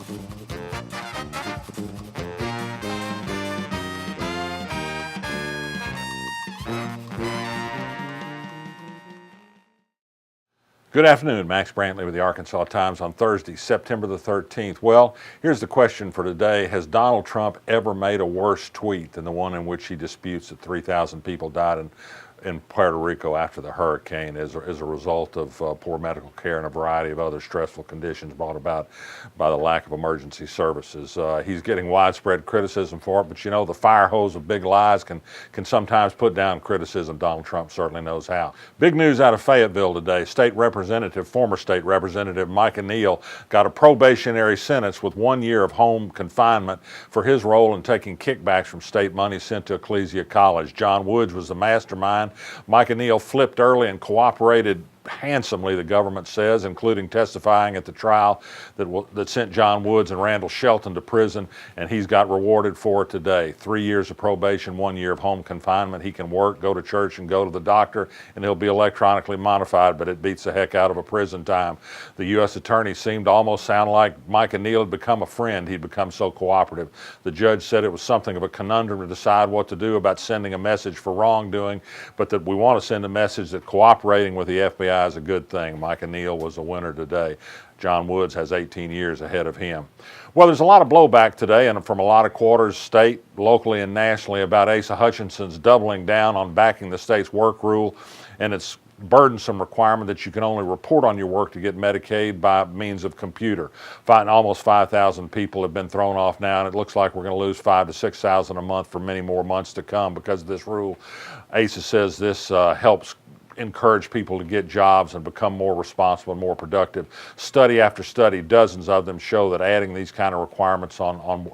Good afternoon, Max Brantley with the Arkansas Times on Thursday, September the 13th. Well, here's the question for today. Has Donald Trump ever made a worse tweet than the one in which he disputes that 3,000 people died in Puerto Rico after the hurricane as a result of poor medical care and a variety of other stressful conditions brought about by the lack of emergency services? He's getting widespread criticism for it, but you know, the fire hose of big lies can sometimes put down criticism. Donald Trump certainly knows how. Big news out of Fayetteville today. Former state representative Micah Neal got a probationary sentence with 1 year of home confinement for his role in taking kickbacks from state money sent to Ecclesia College. John Woods was the mastermind. Micah Neal flipped early and cooperated handsomely, the government says, including testifying at the trial that sent John Woods and Randall Shelton to prison, and he's got rewarded for it today. 3 years of probation, 1 year of home confinement. He can work, go to church, and go to the doctor, and he'll be electronically modified, but it beats the heck out of a prison time. The U.S. attorney seemed to almost sound like Micah Neal had become a friend. He'd become so cooperative. The judge said it was something of a conundrum to decide what to do about sending a message for wrongdoing, but that we want to send a message that cooperating with the FBI is a good thing. Micah Neal was a winner today. John Woods has 18 years ahead of him. Well, there's a lot of blowback today and from a lot of quarters, state, locally, and nationally about Asa Hutchinson's doubling down on backing the state's work rule and its burdensome requirement that you can only report on your work to get Medicaid by means of computer. Almost 5,000 people have been thrown off now, and it looks like we're going to lose 5,000 to 6,000 a month for many more months to come because of this rule. Asa says this helps encourage people to get jobs and become more responsible and more productive. Study after study, dozens of them, show that adding these kind of requirements on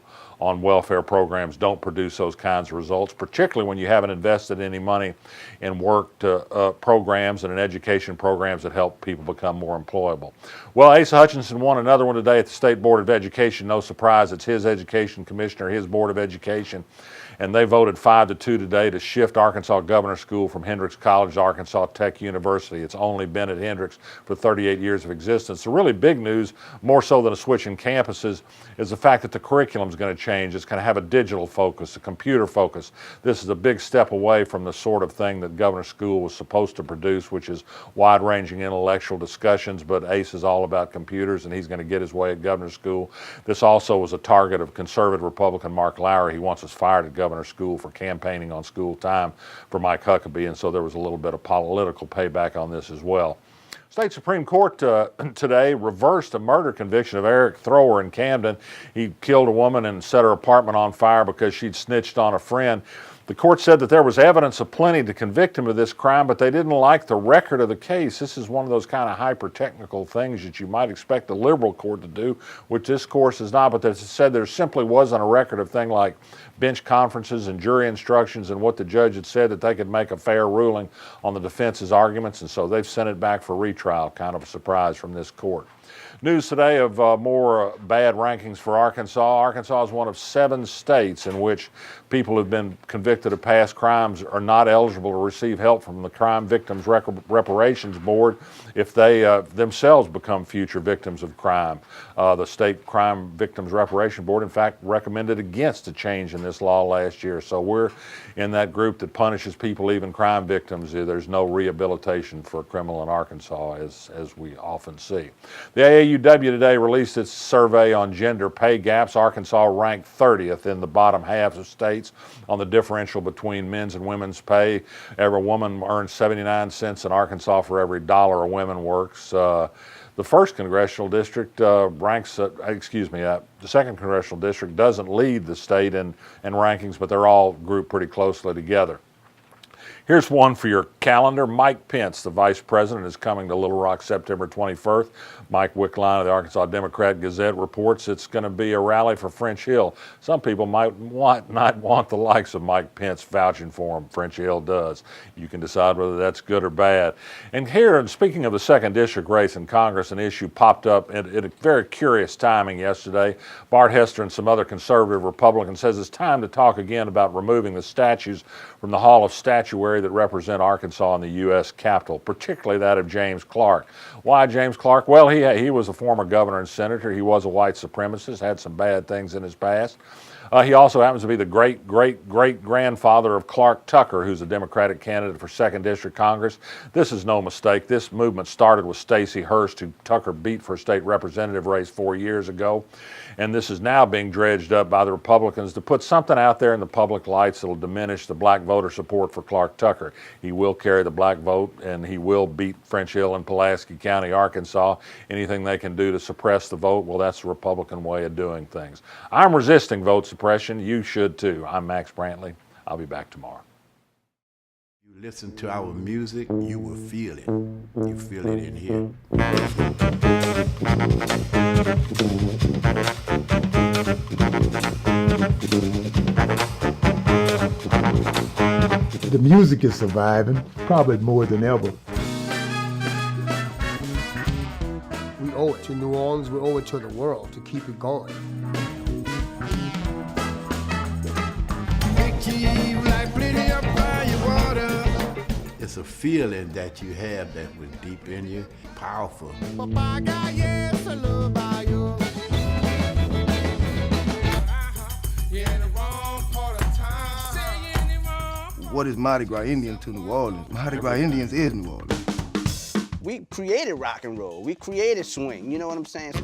welfare programs don't produce those kinds of results, particularly when you haven't invested any money in work to programs and in education programs that help people become more employable. Well, Asa Hutchinson won another one today at the State Board of Education. No surprise, it's his education commissioner, his Board of Education, and they voted 5-2 today to shift Arkansas Governor School from Hendrix College to Arkansas Tech University. It's only been at Hendrix for 38 years of existence. The really big news, more so than a switch in campuses, is the fact that the curriculum is going to change. It's going to have a digital focus, a computer focus. This is a big step away from the sort of thing that Governor School was supposed to produce, which is wide-ranging intellectual discussions, but Ace is all about computers, and he's going to get his way at Governor School. This also was a target of conservative Republican Mark Lowry. He wants us fired at Governor School for campaigning on school time for Mike Huckabee, and so there was a little bit of political payback on this as well. State Supreme Court today reversed a murder conviction of Eric Thrower in Camden. He killed a woman and set her apartment on fire because she'd snitched on a friend. The court said that there was evidence aplenty to convict him of this crime, but they didn't like the record of the case. This is one of those kind of hyper-technical things that you might expect the liberal court to do, which this course is not, but they said there simply wasn't a record of things like bench conferences and jury instructions and what the judge had said that they could make a fair ruling on the defense's arguments, and so they've sent it back for retrial. Kind of a surprise from this court. News today of more bad rankings for Arkansas. Arkansas is one of 7 states in which people who've been convicted of past crimes are not eligible to receive help from the Crime Victims Reparations Board if they themselves become future victims of crime. The State Crime Victims Reparation Board, in fact, recommended against a change in this law last year. So we're in that group that punishes people, even crime victims. There's no rehabilitation for a criminal in Arkansas, as we often see. The AAUW today released its survey on gender pay gaps. Arkansas ranked 30th in the bottom half of states on the differential between men's and women's pay. Every woman earns 79 cents in Arkansas for every dollar a woman works. The first congressional district the second congressional district doesn't lead the state in rankings, but they're all grouped pretty closely together. Here's one for your calendar. Mike Pence, the vice president, is coming to Little Rock September 21st. Mike Wickline of the Arkansas Democrat-Gazette reports it's going to be a rally for French Hill. Some people might not want the likes of Mike Pence vouching for him. French Hill does. You can decide whether that's good or bad. And here, speaking of the second district race in Congress, an issue popped up at a very curious timing yesterday. Bart Hester and some other conservative Republicans says it's time to talk again about removing the statues from the Hall of Statuary military that represent Arkansas in the U.S. Capitol, particularly that of James Clark. Why James Clark? Well, he was a former governor and senator. He was a white supremacist, had some bad things in his past. He also happens to be the great-great-great-grandfather of Clark Tucker, who's a Democratic candidate for 2nd District Congress. This is no mistake. This movement started with Stacey Hurst, who Tucker beat for a state representative race 4 years ago. And this is now being dredged up by the Republicans to put something out there in the public lights that will diminish the black voter support for Clark Tucker. He will carry the black vote, and he will beat French Hill and Pulaski County, Arkansas. Anything they can do to suppress the vote, well, that's the Republican way of doing things. I'm resisting vote suppression. You should too. I'm Max Brantley. I'll be back tomorrow. You listen to our music, you will feel it. You feel it in here. The music is surviving, probably more than ever. We owe it to New Orleans, we owe it to the world to keep it going. It's a feeling that you have that was deep in you, powerful. What is Mardi Gras Indian to New Orleans? Mardi Gras Indians is New Orleans. We created rock and roll. We created swing. You know what I'm saying?